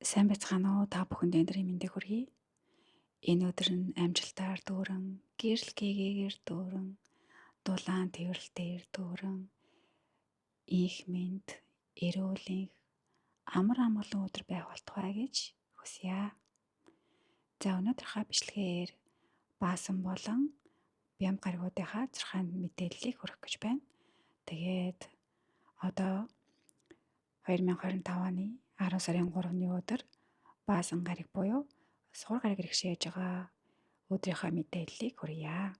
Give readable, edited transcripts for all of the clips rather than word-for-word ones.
Сайн байцгаана уу? Та бүхэнд өндрийн мэндийг хүргэе. Энэ өдөр нь амжилтаар дүүрэн, гэрэл гээгээр дүүрэн, дулаан тэрэлтээр дүүрэн, их мэд, эрүүлийн амар амгалан өдөр байх болтугай гэж хүсье. За өнөөдрийнхөө бичлэгээр баасан болон бям гаригуудынхаа зурхаанд мэдээллийг хүргэх гэж байна. Тэгээд одоо 2025 оны 10 сарын 3-ны өдөр баасан гариг буюу сугар гариг иргэшээж байгаа өдрийнхөө мэдээллийг хүргье.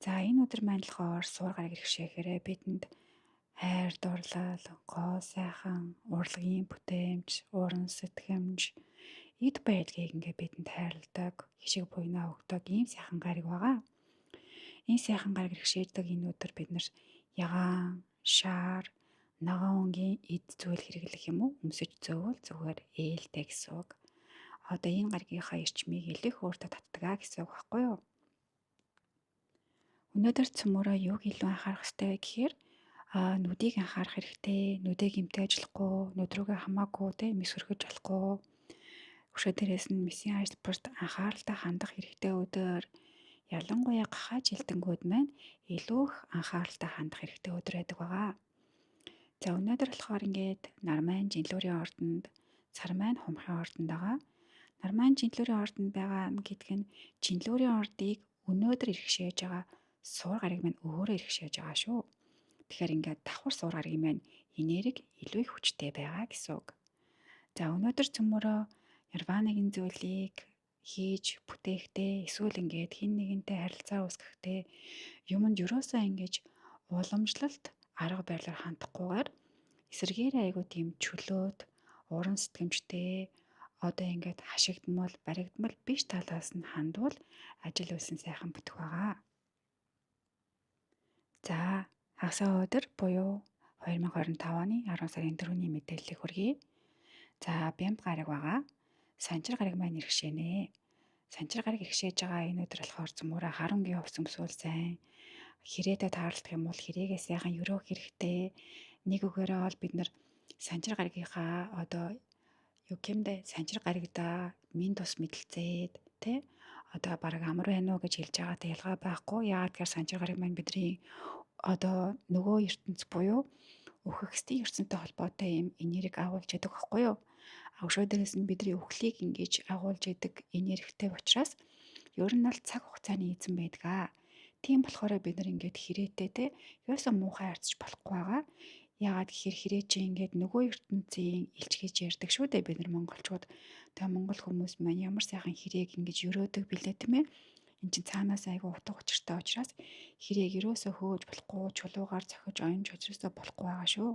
За энэ өдөр маань болохоор сугар гариг иргэшээхээр бидэнд хайр дурлал, гоо сайхан, урлагийн бүтээмж, уран сэтгэмж, эд байдгийг ингээ бидэнд хайрладаг, хишиг буйнаа өгдөг ийм сайхан гариг байгаа. Энэ сайхан гариг иргэшээдэг энэ өдөр бид нар ягаан, шаар, ногоон өнгийн эд зүйл хэрэглэх юм уу? Өмсөж зөөвөл зүгээр ээлтэй гэсэн үг. Одоо энэ гаригийнхаа эрчмийг илүү их өөртөө татдаг гэсэн үг байхгүй юу? Өнөөдөр цөмөрөө юуг илүү анхаарах хэрэгтэй вэ гэхээр нүдийг анхаарах хэрэгтэй, нүдээ гэмтэж ажиллахгүй, нүд рүүгээ хамаагүй те мис өргөж болохгүй. Өшөө дээрээс нь мисийн ажилбарт анхааралтай хандах хэрэгтэй өдөр. Ялангуяа гахаа жилтэнгүүд маань илүү их анхааралтай хандах хэрэгтэй өдөр байдаг байгаа. За өнөөдөр болохоор ингээд нармайн жинлүүрийн ордонд, сармайн хумхын ордонд байгаа. Нармайн жинлүүрийн ордонд байгаа гэдг нь жинлүүрийн ордыг өнөөдөр иргэшээж байгаа сугар гариг маань өөрөө иргэшээж байгаа шүү. Тэгэхээр ингээд давхар сугар гаригийн маань энерги илүү их хүчтэй байгаа гэсэн үг. За өнөөдөр цөмөрөө нирванагийн зүйлийг хийж бүтээхдээ эсвэл ингээд хин нэгэнтэй харилцаа үүсгэхдээ юмд юусоо ингэж уламжлалт арга барилаар хандахгүйгээр эсэргээрээ айгуу тийм чөлөөт, уран сэтгэмжтэй одоо ингээд хашигдмал, баригдмал биш талаас нь хандвал ажил үйлсэн сайхан бүтэх байгаа. За хагасаа өдөр буюу 2025 оны 10 сарын 4-ний мэдээллийг хүргэе. За бямб гараг байгаа. Санчир гараг маань иргэшэнэ. Санчир гараг иргэшээж байгаа энэ өдөр болохоор цөмөрөө харангийн хувц өмсвөл сайн. Хэрээдээ таарлах юм бол хэрээгээ сайхан өрөөх хэрэгтэй. Нэг үгээрээ бол бид нар санчир гарагийнхаа одоо юу гэмдэ санчир гарагда минь тус мэдлцээд тэ одоо баг амар байна уу гэж хэлж байгаатай ялгаа байхгүй. Яагаад гэхээр санчир гараг маань бидний одоо нөгөө ертөнц буюу үхэгсдийн ертөнцтэй холбоотой юм энерги агуулж яадаг байхгүй юу? Өшөө дээрээс нь бидний үхлийг ингэж агуулж яадаг энергитэй учраас ер нь бол цаг хугацааны эзэн байдаг. Тийм болохоор бид нар ингээд хэрээтэй те ерөөсөө муухай харьцаж болохгүй байгаа. Яагаад гэхээр хэрэг чи ингээд нөгөө ертөнцийн илч гэж ярьдаг шүү дээ бид нар монголчууд. Тэгээ монгол хүмүүс маань ямар сайхан хэрэг ингэж өрөөдөг билээ тийм ээ. Энд чинь цаанаас айгүй утга учиртай учраас хэрэг ерөөсөө хөөж болохгүй, чулуугаар зохиж оёмж очроосоо болохгүй байгаа шүү.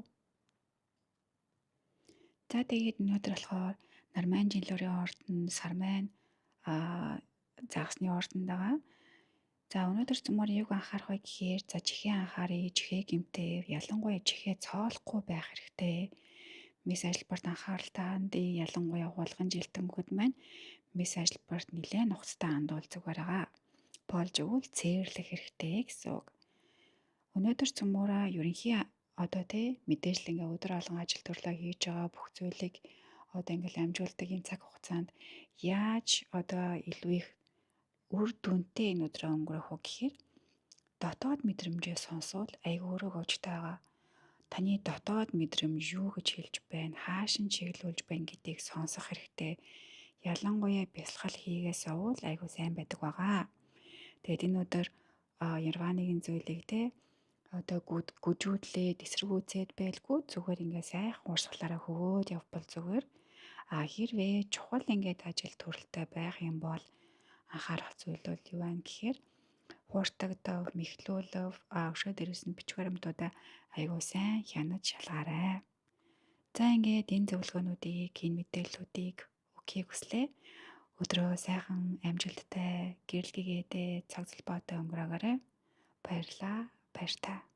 За тэгээд өнөөдөр болохоор нармайн жилүүрийн ордон, сармайн загасны ордонд байгаа. За өнөөдөр цөмөр юг анхаарах вэ гэхээр за чихээ анхаарыг, чихээ гэмтээ, ялангуяа чихээ цоолохгүй байх хэрэгтэй. Мис ажилбарт анхааралтай хандъя, ялангуяа хулган жилтэнгүүд маань мис ажилбарт нэлээд нухацтай хандвал зүгээр байгаа. Болж өгвөл цээрлэх хэрэгтэй гэсэн үг. Өнөөдөр цөмөрөө ерөнхий одоо тий мэдээлэл ингээ өдөр алган ажил төрлөө хийж байгаа бүх зүйлийг одоо ингээл амжуулдаг энэ цаг хугацаанд яаж одоо илүү их үр дүнтэй энэ өдрөө өнгөрөх вэ гэхээр дотоод мэдрэмжээ сонсвол айгүй өөрөө өвчтэй байгаа. Таны дотоод мэдрэмж юу гэж хэлж байна, хаашин чиглүүлж байна гэдгийг сонсох хэрэгтэй. Ялангуяа бясалгал хийгээс оввол айгүй сайн байдаг байгаа. Тэгээд энэ өдөр нирванагийн зүйлийг те одоо гүжүүдлээд эсэргүүцээд байлгүй зүгээр ингээ сайхан урсгалаараа хөвөөд явбал зүгээр. Хэрвээ чухал ингээд ажил төрөлтэй байх юм бол анхаарах зүйл бол юу вэ гэхээр хууртагдав, мэхлүүлв, өшөө дээрээс нь бичиг баримтуудаа айгүй сайн хянаж шалгаарай. За ингээд энэ зөвлөгөөнүүдийг, энэ мэдээллүүдийг өгөхийг хүслээ. Өдрөө сайхан амжилттай, гэрэл гээдээ цаг зэлбоотой өнгөрөөгаарай. Баярлалаа. Баяр та.